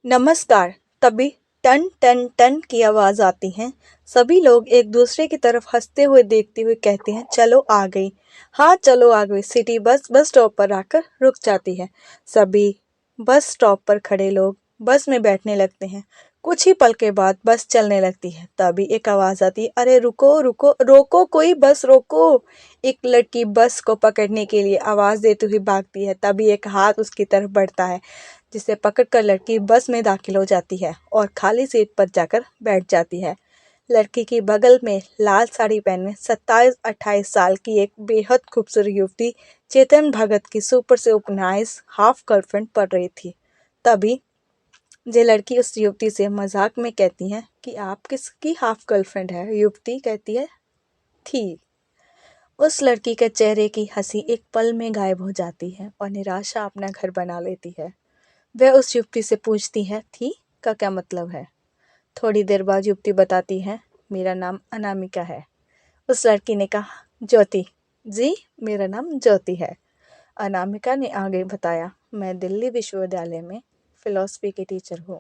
नमस्कार। तभी ton ton ton की आवाज आती है। सभी लोग एक दूसरे की तरफ हंसते हुए देखते हुए कहते हैं, चलो आ गई। हाँ, चलो आ गई। सिटी बस बस स्टॉप पर आकर रुक जाती है। सभी बस स्टॉप पर खड़े लोग बस में बैठने लगते हैं। कुछ ही पल के बाद बस चलने लगती है। तभी एक आवाज आती है, अरे रुको रुको रोको, कोई बस रोको। एक लड़की बस को पकड़ने के लिए आवाज देते हुए भागती है। तभी एक हाथ उसकी तरफ बढ़ता है, जिसे पकड़कर लड़की बस में दाखिल हो जाती है और खाली सीट पर जाकर बैठ जाती है। लड़की की बगल में लाल साड़ी पहने 27-28 साल की एक बेहद खूबसूरत युवती चेतन भगत की सुपर से उपन्यास हाफ गर्लफ्रेंड पढ़ रही थी। तभी ये लड़की उस युवती से मजाक में कहती है कि आप किसकी हाफ गर्लफ्रेंड है। युवती कहती है, थी। उस लड़की के चेहरे की हंसी एक पल में गायब हो जाती है और निराशा अपना घर बना लेती है। वह उस युवती से पूछती है, थी का क्या मतलब है। थोड़ी देर बाद युवती बताती है, मेरा नाम अनामिका है। उस लड़की ने कहा, ज्योति जी, मेरा नाम ज्योति है। अनामिका ने आगे बताया, मैं दिल्ली विश्वविद्यालय में फिलॉसफी की टीचर हूँ।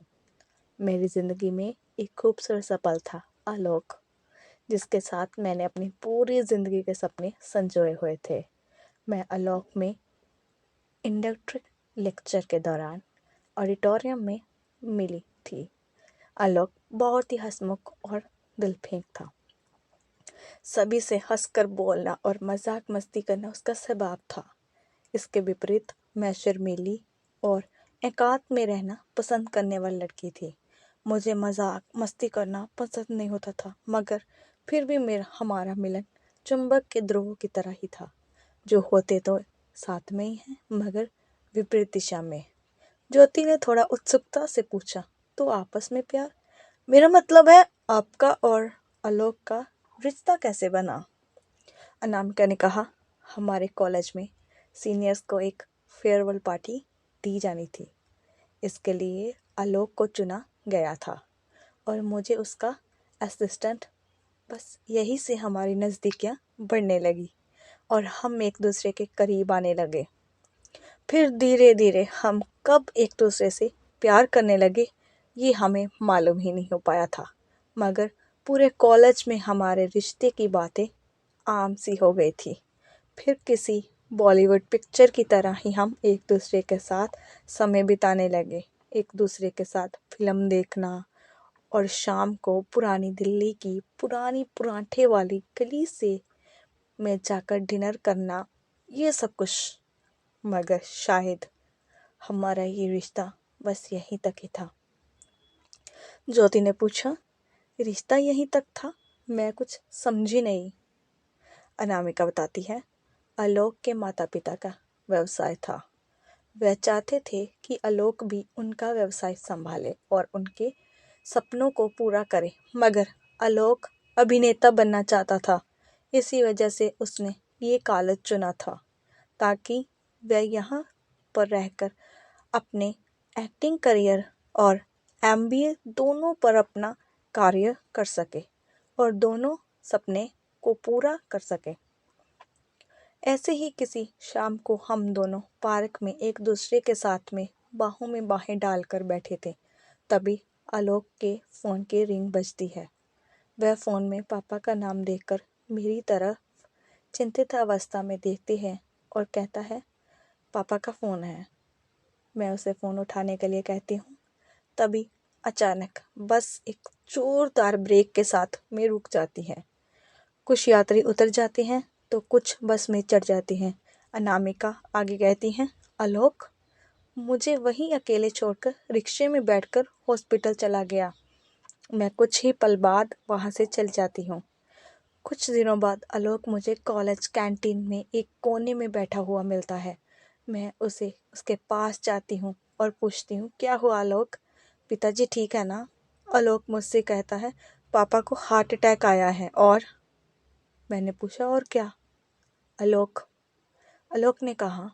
मेरी ज़िंदगी में एक खूबसूरत सा पल था, आलोक, जिसके साथ मैंने अपनी पूरी ज़िंदगी के सपने संजोए हुए थे। मैं आलोक में इंडक्ट्री लेक्चर के दौरान ऑडिटोरियम में मिली थी। आलोक बहुत ही हंसमुख और दिलफेंक था। सभी से हंसकर बोलना और मजाक मस्ती करना उसका स्वभाव था। इसके विपरीत मैं शर्मीली और एकांत में रहना पसंद करने वाली लड़की थी। मुझे मजाक मस्ती करना पसंद नहीं होता था, मगर फिर भी मेरा हमारा मिलन चुंबक के ध्रुवों की तरह ही था, जो होते तो साथ में ही हैं मगर विपरीत दिशा में। ज्योति ने थोड़ा उत्सुकता से पूछा, तो आपस में प्यार? मेरा मतलब है, आपका और आलोक का रिश्ता कैसे बना? अनामिका ने कहा, हमारे कॉलेज में सीनियर्स को एक फेयरवेल पार्टी दी जानी थी। इसके लिए आलोक को चुना गया था और मुझे उसका असिस्टेंट। बस यही से हमारी नज़दीकियाँ बढ़ने लगी और हम एक दूसरे के करीब आने लगे। फिर धीरे धीरे हम कब एक दूसरे से प्यार करने लगे, ये हमें मालूम ही नहीं हो पाया था, मगर पूरे कॉलेज में हमारे रिश्ते की बातें आम सी हो गई थी। फिर किसी बॉलीवुड पिक्चर की तरह ही हम एक दूसरे के साथ समय बिताने लगे। एक दूसरे के साथ फिल्म देखना और शाम को पुरानी दिल्ली की पुरानी पराठे वाली गली से में जाकर डिनर करना, ये सब कुछ। मगर शायद हमारा ये रिश्ता बस यहीं तक ही था। ज्योति ने पूछा, रिश्ता यहीं तक था? मैं कुछ समझी नहीं। अनामिका बताती है, आलोक के माता पिता का व्यवसाय था। वह चाहते थे कि आलोक भी उनका व्यवसाय संभाले और उनके सपनों को पूरा करे, मगर आलोक अभिनेता बनना चाहता था। इसी वजह से उसने ये कॉलेज चुना था, ताकि वह यहाँ पर रहकर अपने एक्टिंग करियर और एमबीए दोनों पर अपना कार्य कर सके और दोनों सपने को पूरा कर सके। ऐसे ही किसी शाम को हम दोनों पार्क में एक दूसरे के साथ में बाहों में बाहें डालकर बैठे थे। तभी आलोक के फ़ोन की रिंग बजती है। वह फ़ोन में पापा का नाम देखकर मेरी तरफ चिंतित अवस्था में देखती है और कहता है, पापा का फ़ोन है। मैं उसे फ़ोन उठाने के लिए कहती हूँ। तभी अचानक बस एक जोरदार ब्रेक के साथ में रुक जाती है। कुछ यात्री उतर जाते हैं तो कुछ बस में चढ़ जाते हैं। अनामिका आगे कहती हैं, आलोक मुझे वहीं अकेले छोड़कर रिक्शे में बैठकर हॉस्पिटल चला गया। मैं कुछ ही पल बाद वहाँ से चल जाती हूँ। कुछ दिनों बाद आलोक मुझे कॉलेज कैंटीन में एक कोने में बैठा हुआ मिलता है। मैं उसके पास जाती हूँ और पूछती हूँ, क्या हुआ आलोक? पिताजी ठीक है ना? आलोक मुझसे कहता है, पापा को हार्ट अटैक आया है। और मैंने पूछा, और क्या? आलोक आलोक ने कहा,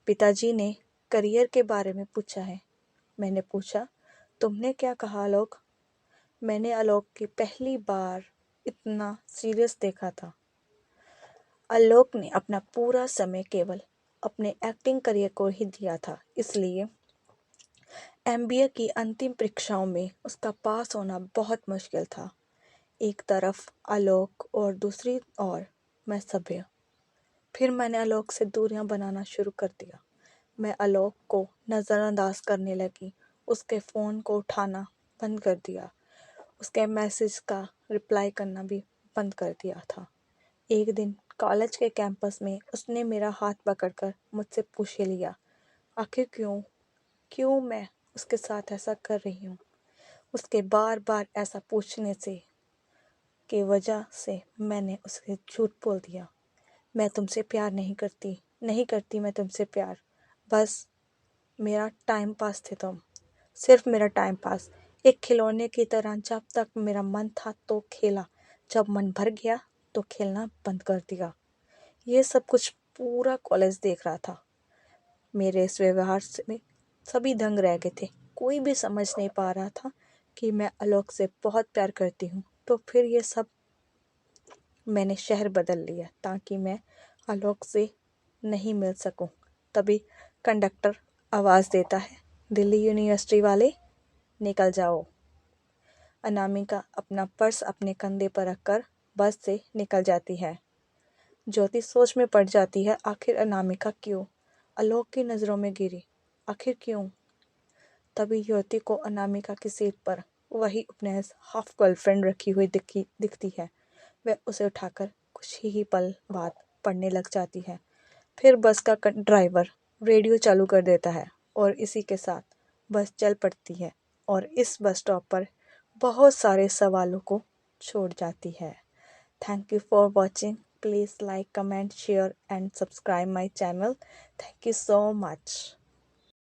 पिताजी ने करियर के बारे में पूछा है। मैंने पूछा, तुमने क्या कहा आलोक? मैंने आलोक की पहली बार इतना सीरियस देखा था। आलोक ने अपना पूरा समय केवल अपने एक्टिंग करियर को ही दिया था, इसलिए एमबीए की अंतिम परीक्षाओं में उसका पास होना बहुत मुश्किल था। एक तरफ आलोक और दूसरी ओर मैं सभ्य। फिर मैंने आलोक से दूरियां बनाना शुरू कर दिया। मैं आलोक को नज़रअंदाज करने लगी, उसके फ़ोन को उठाना बंद कर दिया, उसके मैसेज का रिप्लाई करना भी बंद कर दिया था। एक दिन कॉलेज के कैंपस में उसने मेरा हाथ पकड़कर मुझसे पूछ ही लिया, आखिर क्यों क्यों मैं उसके साथ ऐसा कर रही हूँ। उसके बार बार ऐसा पूछने से की वजह से मैंने उसे झूठ बोल दिया। मैं तुमसे प्यार नहीं करती मैं तुमसे प्यार। बस मेरा टाइम पास थे तुम, सिर्फ मेरा टाइम पास। एक खिलौने की तरह जब तक मेरा मन था तो खेला, जब मन भर गया तो खेलना बंद कर दिया। ये सब कुछ पूरा कॉलेज देख रहा था। मेरे इस व्यवहार में सभी दंग रह गए थे। कोई भी समझ नहीं पा रहा था कि मैं आलोक से बहुत प्यार करती हूँ। तो फिर ये सब मैंने शहर बदल लिया ताकि मैं आलोक से नहीं मिल सकूं। तभी कंडक्टर आवाज़ देता है, दिल्ली यूनिवर्सिटी वाले निकल जाओ। अनामिका अपना पर्स अपने कंधे पर रखकर बस से निकल जाती है। ज्योति सोच में पड़ जाती है, आखिर अनामिका क्यों आलोक की नज़रों में गिरी, आखिर क्यों। तभी ज्योति को अनामिका की सीट पर वही अपने हाफ गर्लफ्रेंड रखी हुई दिखती है। वह उसे उठाकर कुछ ही पल बाद पढ़ने लग जाती है। फिर बस का ड्राइवर रेडियो चालू कर देता है और इसी के साथ बस चल पड़ती है और इस बस स्टॉप पर बहुत सारे सवालों को छोड़ जाती है। Thank you for watching. Please like, comment, share and subscribe my channel. Thank you so much.